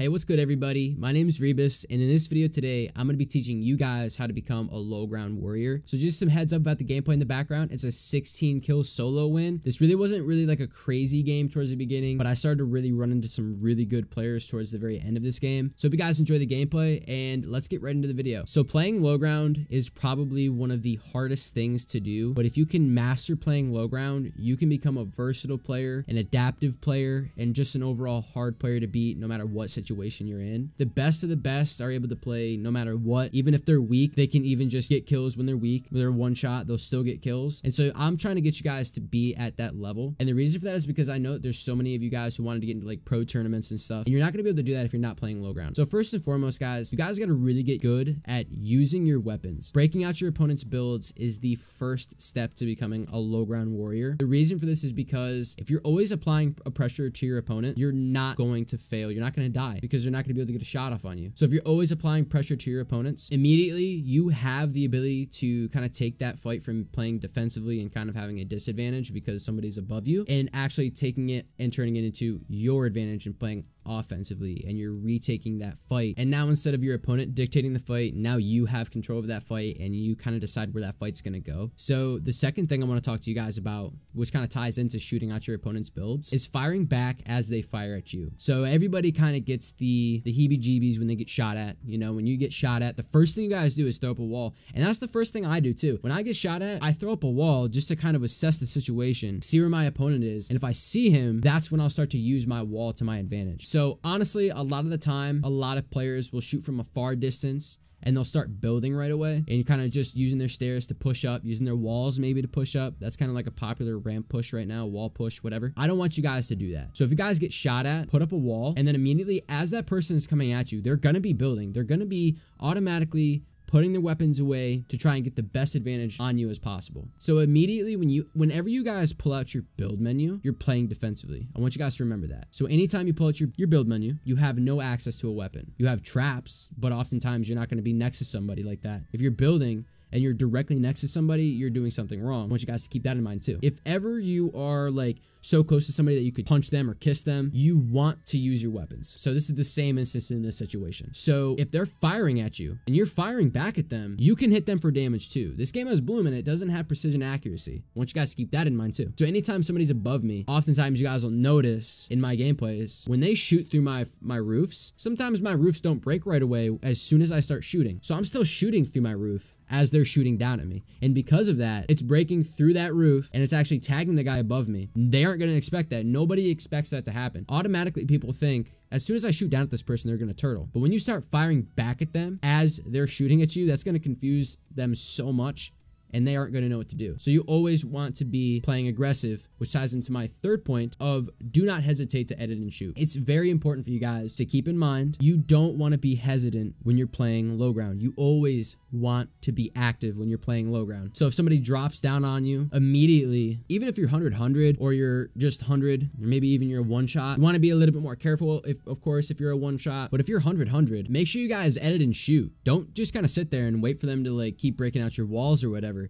Hey, what's good everybody? My name is Rebus, and in this video today, I'm going to be teaching you guys how to become a low ground warrior. So just some heads up about the gameplay in the background. It's a 16 kill solo win. This really wasn't like a crazy game towards the beginning, but I started to really run into some really good players towards the very end of this game. So if you guys enjoy the gameplay, and let's get right into the video. So playing low ground is probably one of the hardest things to do, but if you can master playing low ground, you can become a versatile player, an adaptive player, and just an overall hard player to beat no matter what situation you're in. The best of the best are able to play no matter what. Even if they're weak, they can even just get kills when they're weak. When they're one shot, they'll still get kills. And so I'm trying to get you guys to be at that level. And the reason for that is because I know there's so many of you guys who wanted to get into like pro tournaments and stuff. And you're not going to be able to do that if you're not playing low ground. So first and foremost, guys, you guys got to really get good at using your weapons. Breaking out your opponent's builds is the first step to becoming a low ground warrior. The reason for this is because if you're always applying a pressure to your opponent, you're not going to fail. You're not going to die because they're not going to be able to get a shot off on you. So if you're always applying pressure to your opponents, immediately you have the ability to kind of take that fight from playing defensively and kind of having a disadvantage because somebody's above you, and actually taking it and turning it into your advantage and playing offensively, and you're retaking that fight. And now instead of your opponent dictating the fight, now you have control of that fight and you kind of decide where that fight's going to go. So the second thing I want to talk to you guys about, which kind of ties into shooting out your opponent's builds, is firing back as they fire at you. So everybody kind of gets the heebie-jeebies when they get shot at. You know, when you get shot at, the first thing you guys do is throw up a wall. And that's the first thing I do too. When I get shot at, I throw up a wall just to kind of assess the situation, see where my opponent is. And if I see him, that's when I'll start to use my wall to my advantage. So honestly, a lot of the time, a lot of players will shoot from a far distance and they'll start building right away and kind of just using their stairs to push up, using their walls maybe to push up. That's kind of like a popular ramp push right now, wall push, whatever. I don't want you guys to do that. So if you guys get shot at, put up a wall, and then immediately as that person is coming at you, they're going to be building. They're going to be automatically putting their weapons away to try and get the best advantage on you as possible. So immediately whenever you guys pull out your build menu, you're playing defensively. I want you guys to remember that. So anytime you pull out your build menu, you have no access to a weapon. You have traps, but oftentimes you're not going to be next to somebody like that. If you're building and you're directly next to somebody, you're doing something wrong. I want you guys to keep that in mind too. If ever you are like so close to somebody that you could punch them or kiss them, you want to use your weapons. So this is the same instance in this situation. So if they're firing at you and you're firing back at them, you can hit them for damage too. This game has bloom and it doesn't have precision accuracy. I want you guys to keep that in mind too. So anytime somebody's above me, oftentimes you guys will notice in my gameplays, when they shoot through my roofs, sometimes my roofs don't break right away as soon as I start shooting. So I'm still shooting through my roof as they're shooting down at me. And because of that, it's breaking through that roof and it's actually tagging the guy above me. They aren't going to expect that. Nobody expects that to happen. Automatically, people think, as soon as I shoot down at this person, they're going to turtle. But when you start firing back at them as they're shooting at you, that's going to confuse them so much, and they aren't going to know what to do. So you always want to be playing aggressive, which ties into my third point of do not hesitate to edit and shoot. It's very important for you guys to keep in mind, you don't want to be hesitant when you're playing low ground. You always want to be active when you're playing low ground. So if somebody drops down on you immediately, even if you're 100 or you're just 100, or maybe even you're a one shot, you want to be a little bit more careful of course if you're a one shot. But if you're 100, make sure you guys edit and shoot. Don't just kind of sit there and wait for them to like keep breaking out your walls or whatever.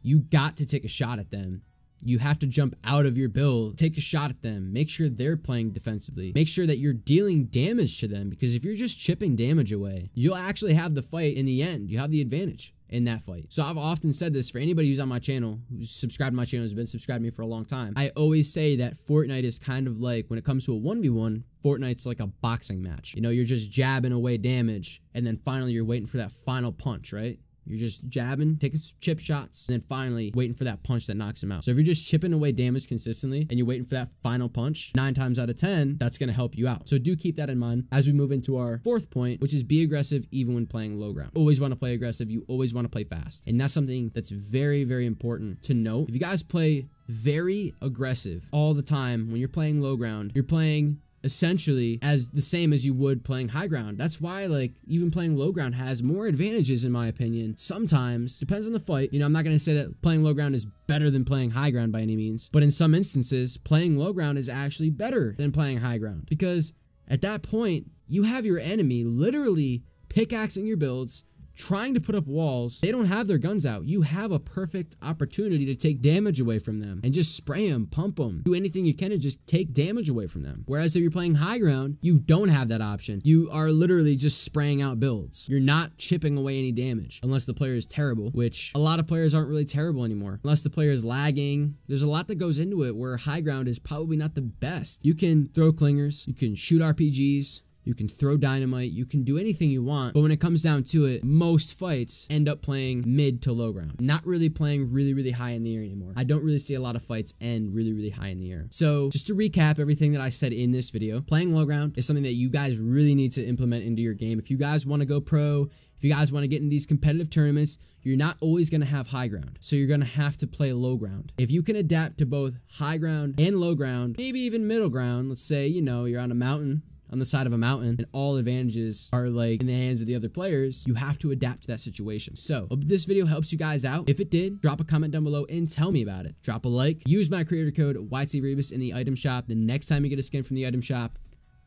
You got to take a shot at them. You have to jump out of your build, take a shot at them, make sure they're playing defensively, make sure that you're dealing damage to them, because if you're just chipping damage away, you'll actually have the fight in the end. You have the advantage in that fight. So I've often said this for anybody who's on my channel, who's subscribed to my channel, has been subscribed to me for a long time. I always say that Fortnite is kind of like, when it comes to a 1v1, Fortnite's like a boxing match. You know, you're just jabbing away damage, and then finally you're waiting for that final punch, right? You're just jabbing, taking chip shots, and then finally waiting for that punch that knocks him out. So if you're just chipping away damage consistently and you're waiting for that final punch, 9 times out of 10, that's going to help you out. So do keep that in mind as we move into our fourth point, which is be aggressive even when playing low ground. Always want to play aggressive. You always want to play fast. And that's something that's very, very important to note. If you guys play very aggressive all the time when you're playing low ground, you're playing essentially as the same as you would playing high ground. That's why like even playing low ground has more advantages in my opinion. Sometimes, depends on the fight. You know, I'm not going to say that playing low ground is better than playing high ground by any means, but in some instances, playing low ground is actually better than playing high ground, because at that point, you have your enemy literally pickaxing your builds, trying to put up walls, they don't have their guns out. You have a perfect opportunity to take damage away from them and just spray them, pump them, do anything you can to just take damage away from them. Whereas if you're playing high ground, you don't have that option. You are literally just spraying out builds. You're not chipping away any damage unless the player is terrible, which a lot of players aren't really terrible anymore. Unless the player is lagging. There's a lot that goes into it where high ground is probably not the best. You can throw clingers, you can shoot RPGs, you can throw dynamite, you can do anything you want, but when it comes down to it, most fights end up playing mid to low ground. Not really playing really high in the air anymore. I don't really see a lot of fights end really high in the air. So just to recap everything that I said in this video, playing low ground is something that you guys really need to implement into your game. If you guys want to go pro, if you guys want to get in these competitive tournaments, you're not always going to have high ground. So you're going to have to play low ground. If you can adapt to both high ground and low ground, maybe even middle ground, let's say, you know, you're on a mountain, on the side of a mountain, and all advantages are like in the hands of the other players, you have to adapt to that situation. So hope this video helps you guys out. If it did, drop a comment down below and tell me about it. Drop a like, use my creator code YTRebus in the item shop the next time you get a skin from the item shop,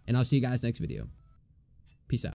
and I'll see you guys next video. Peace out.